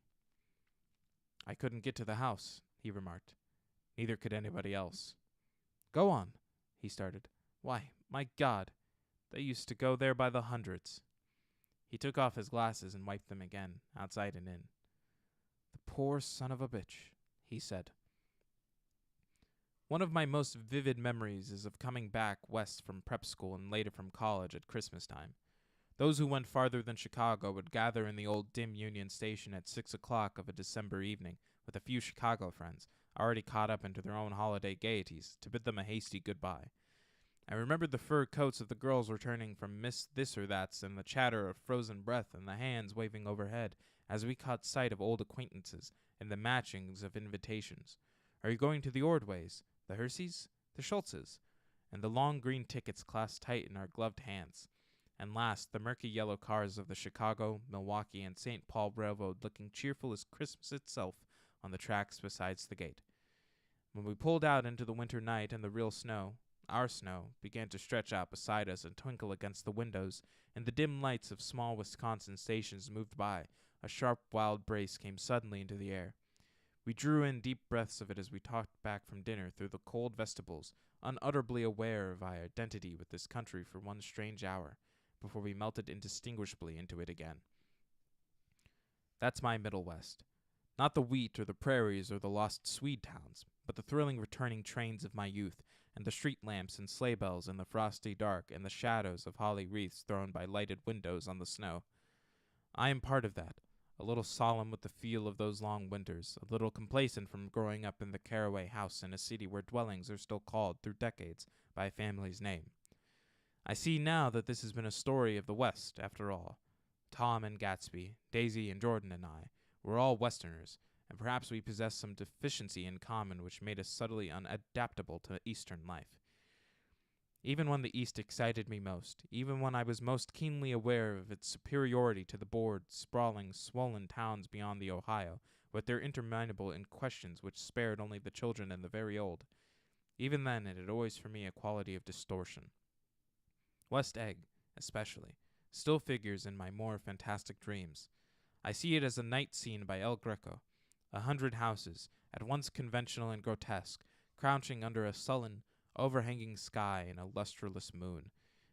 "I couldn't get to the house," he remarked. "Neither could anybody else." "Go on," he started. "Why, my God, they used to go there by the hundreds." He took off his glasses and wiped them again, outside and in. "The poor son of a bitch," he said. One of my most vivid memories is of coming back west from prep school and later from college at Christmas time. Those who went farther than Chicago would gather in the old dim Union Station at 6 o'clock of a December evening with a few Chicago friends, already caught up into their own holiday gaieties, to bid them a hasty goodbye. I remembered the fur coats of the girls returning from Miss This or That's and the chatter of frozen breath and the hands waving overhead as we caught sight of old acquaintances and the matchings of invitations. "Are you going to the Ordways? The Herseys? The Schultzes?" And the long green tickets clasped tight in our gloved hands. And last, the murky yellow cars of the Chicago, Milwaukee, and St. Paul Railroad looking cheerful as Christmas itself on the tracks beside the gate. When we pulled out into the winter night and the real snow, our snow, began to stretch out beside us and twinkle against the windows, and the dim lights of small Wisconsin stations moved by, a sharp wild brace came suddenly into the air. We drew in deep breaths of it as we talked back from dinner through the cold vestibules, unutterably aware of our identity with this country for one strange hour, before we melted indistinguishably into it again. That's my Middle West. Not the wheat or the prairies or the lost Swede towns, but the thrilling returning trains of my youth, and the street lamps and sleigh bells in the frosty dark and the shadows of holly wreaths thrown by lighted windows on the snow. I am part of that, a little solemn with the feel of those long winters, a little complacent from growing up in the Caraway house in a city where dwellings are still called through decades by a family's name. I see now that this has been a story of the West, after all. Tom and Gatsby, Daisy and Jordan and I, were all Westerners, and perhaps we possessed some deficiency in common which made us subtly unadaptable to Eastern life. Even when the East excited me most, even when I was most keenly aware of its superiority to the bored, sprawling, swollen towns beyond the Ohio, with their interminable questions which spared only the children and the very old, even then it had always for me a quality of distortion. West Egg, especially, still figures in my more fantastic dreams. I see it as a night scene by El Greco, 100 houses, at once conventional and grotesque, crouching under a sullen, overhanging sky and a lustreless moon.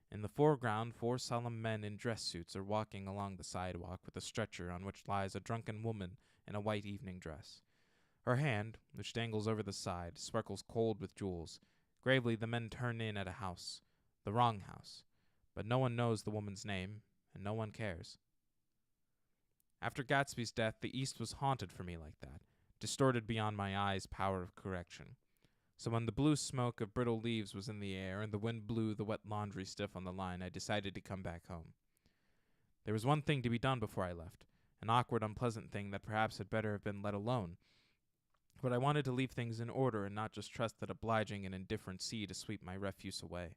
In the foreground, 4 solemn men in dress suits are walking along the sidewalk with a stretcher on which lies a drunken woman in a white evening dress. Her hand, which dangles over the side, sparkles cold with jewels. Gravely the men turn in at a house, the wrong house, but no one knows the woman's name, and no one cares. After Gatsby's death, the East was haunted for me like that, distorted beyond my eyes' power of correction. So when the blue smoke of brittle leaves was in the air and the wind blew the wet laundry stiff on the line, I decided to come back home. There was one thing to be done before I left, an awkward, unpleasant thing that perhaps had better have been let alone. But I wanted to leave things in order and not just trust that obliging and indifferent sea to sweep my refuse away.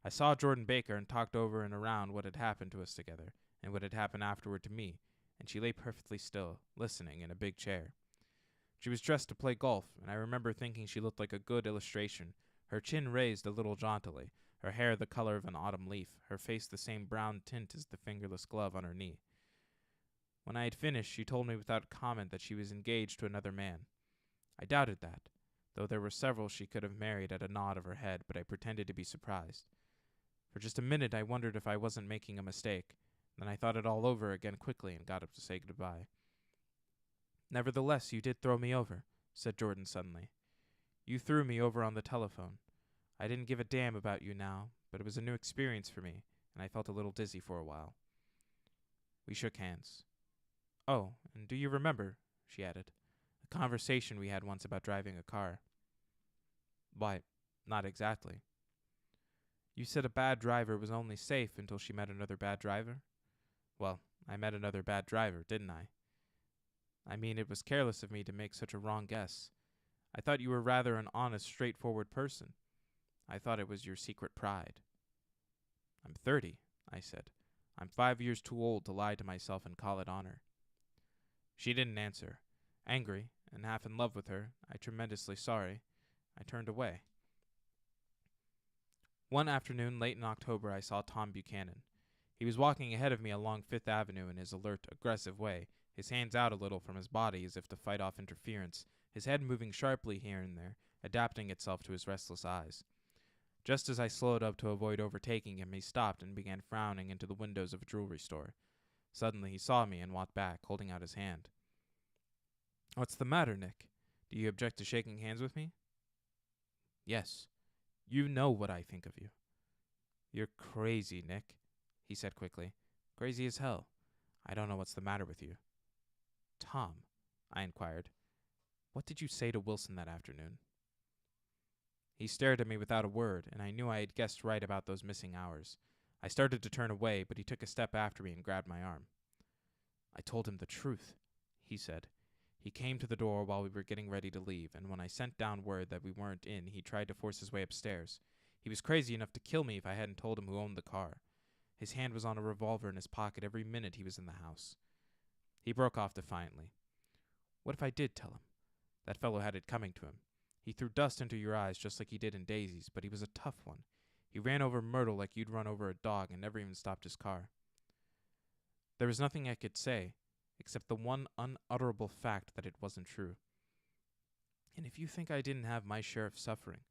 I saw Jordan Baker and talked over and around what had happened to us together, and what had happened afterward to me, and she lay perfectly still, listening in a big chair. She was dressed to play golf, and I remember thinking she looked like a good illustration, her chin raised a little jauntily, her hair the color of an autumn leaf, her face the same brown tint as the fingerless glove on her knee. When I had finished, she told me without comment that she was engaged to another man. I doubted that, though there were several she could have married at a nod of her head, but I pretended to be surprised. For just a minute I wondered if I wasn't making a mistake. Then I thought it all over again quickly and got up to say goodbye. "Nevertheless, you did throw me over," said Jordan suddenly. "You threw me over on the telephone. I didn't give a damn about you now, but it was a new experience for me, and I felt a little dizzy for a while." We shook hands. "Oh, and do you remember," she added, "a conversation we had once about driving a car?" "Why, not exactly." "You said a bad driver was only safe until she met another bad driver?" "Well, I met another bad driver, didn't I?" "I mean, it was careless of me to make such a wrong guess. I thought you were rather an honest, straightforward person. I thought it was your secret pride." "I'm 30, I said. "I'm 5 years too old to lie to myself and call it honor." She didn't answer. Angry, and half in love with her, I tremendously sorry, I turned away. One afternoon late in October I saw Tom Buchanan. He was walking ahead of me along Fifth Avenue in his alert, aggressive way, his hands out a little from his body as if to fight off interference, his head moving sharply here and there, adapting itself to his restless eyes. Just as I slowed up to avoid overtaking him, he stopped and began frowning into the windows of a jewelry store. Suddenly he saw me and walked back, holding out his hand. "What's the matter, Nick? Do you object to shaking hands with me?" "Yes. You know what I think of you." "You're crazy, Nick," he said quickly. "Crazy as hell. I don't know what's the matter with you." "Tom," I inquired, "what did you say to Wilson that afternoon?" He stared at me without a word, and I knew I had guessed right about those missing hours. I started to turn away, but he took a step after me and grabbed my arm. "I told him the truth," he said. "He came to the door while we were getting ready to leave, and when I sent down word that we weren't in, he tried to force his way upstairs. He was crazy enough to kill me if I hadn't told him who owned the car. His hand was on a revolver in his pocket every minute he was in the house." He broke off defiantly. "What if I did tell him? That fellow had it coming to him. He threw dust into your eyes just like he did in Daisy's, but he was a tough one. He ran over Myrtle like you'd run over a dog and never even stopped his car." There was nothing I could say, except the one unutterable fact that it wasn't true. "And if you think I didn't have my share of suffering,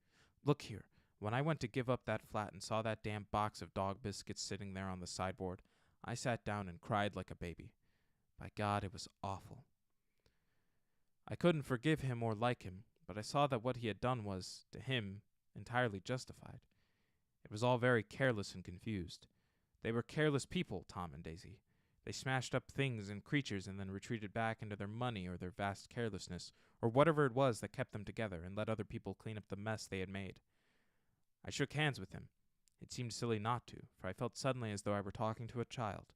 look here, when I went to give up that flat and saw that damn box of dog biscuits sitting there on the sideboard, I sat down and cried like a baby. By God, it was awful. I couldn't forgive him or like him, but I saw that what he had done was, to him, entirely justified. It was all very careless and confused. They were careless people, Tom and Daisy. They smashed up things and creatures and then retreated back into their money or their vast carelessness, or whatever it was that kept them together, and let other people clean up the mess they had made. I shook hands with him. It seemed silly not to, for I felt suddenly as though I were talking to a child.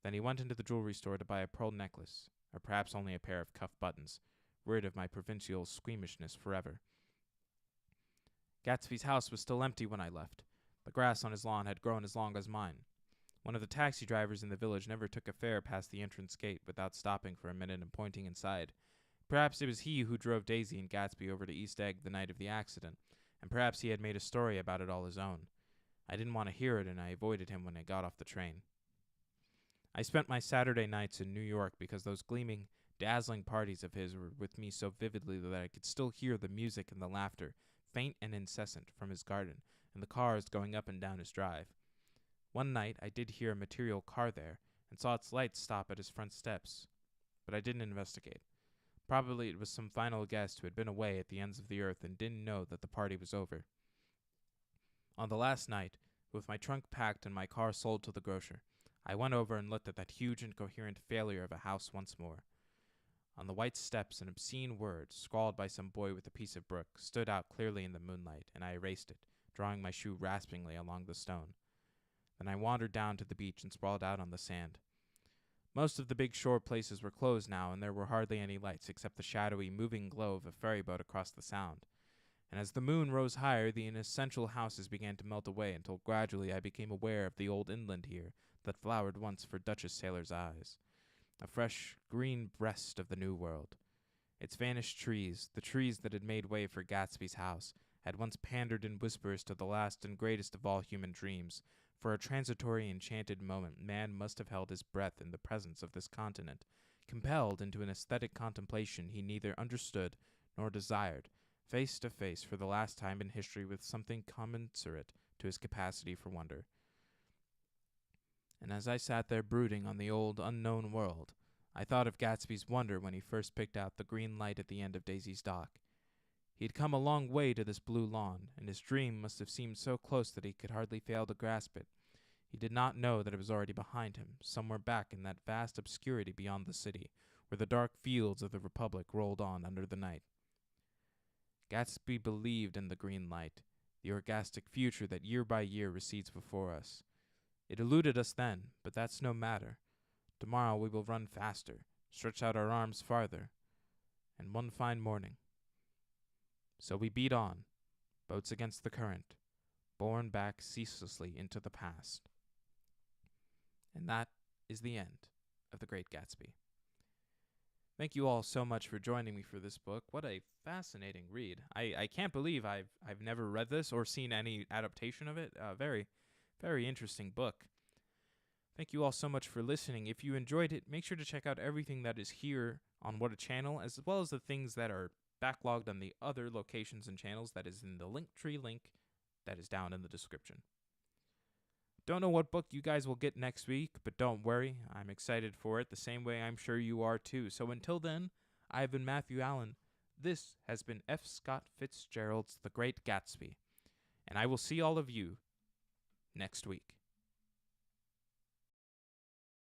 Then he went into the jewelry store to buy a pearl necklace, or perhaps only a pair of cuff buttons, rid of my provincial squeamishness forever. Gatsby's house was still empty when I left. The grass on his lawn had grown as long as mine. One of the taxi drivers in the village never took a fare past the entrance gate without stopping for a minute and pointing inside. Perhaps it was he who drove Daisy and Gatsby over to East Egg the night of the accident, and perhaps he had made a story about it all his own. I didn't want to hear it, and I avoided him when I got off the train. I spent my Saturday nights in New York because those gleaming, dazzling parties of his were with me so vividly that I could still hear the music and the laughter, faint and incessant, from his garden, and the cars going up and down his drive. One night I did hear a material car there, and saw its lights stop at his front steps. But I didn't investigate. Probably it was some final guest who had been away at the ends of the earth and didn't know that the party was over. On the last night, with my trunk packed and my car sold to the grocer, I went over and looked at that huge incoherent failure of a house once more. On the white steps an obscene word, scrawled by some boy with a piece of brick, stood out clearly in the moonlight, and I erased it, drawing my shoe raspingly along the stone. Then I wandered down to the beach and sprawled out on the sand. Most of the big shore places were closed now, and there were hardly any lights except the shadowy, moving glow of a ferry boat across the sound. And as the moon rose higher, the inessential houses began to melt away until gradually I became aware of the old inland here that flowered once for Dutchess sailors' eyes. A fresh, green breast of the New World. Its vanished trees, the trees that had made way for Gatsby's house, had once pandered in whispers to the last and greatest of all human dreams, For a transitory enchanted moment, man must have held his breath in the presence of this continent, compelled into an aesthetic contemplation he neither understood nor desired, face to face for the last time in history with something commensurate to his capacity for wonder. And as I sat there brooding on the old, unknown world, I thought of Gatsby's wonder when he first picked out the green light at the end of Daisy's dock. He had come a long way to this blue lawn, and his dream must have seemed so close that he could hardly fail to grasp it. He did not know that it was already behind him, somewhere back in that vast obscurity beyond the city, where the dark fields of the Republic rolled on under the night. Gatsby believed in the green light, the orgastic future that year by year recedes before us. It eluded us then, but that's no matter. Tomorrow we will run faster, stretch out our arms farther, and one fine morning. So we beat on, boats against the current, borne back ceaselessly into the past. And that is the end of The Great Gatsby. Thank you all so much for joining me for this book. What a fascinating read. I can't believe I've never read this or seen any adaptation of it. Very, very interesting book. Thank you all so much for listening. If you enjoyed it, make sure to check out everything that is here on Whatta channel, as well as the things that are backlogged on the other locations and channels that is in the Linktree link that is down in the description. Don't know what book you guys will get next week, but don't worry, I'm excited for it the same way I'm sure you are too. So until then, I've been Matthew Allen. This has been F. Scott Fitzgerald's The Great Gatsby, and I will see all of you next week.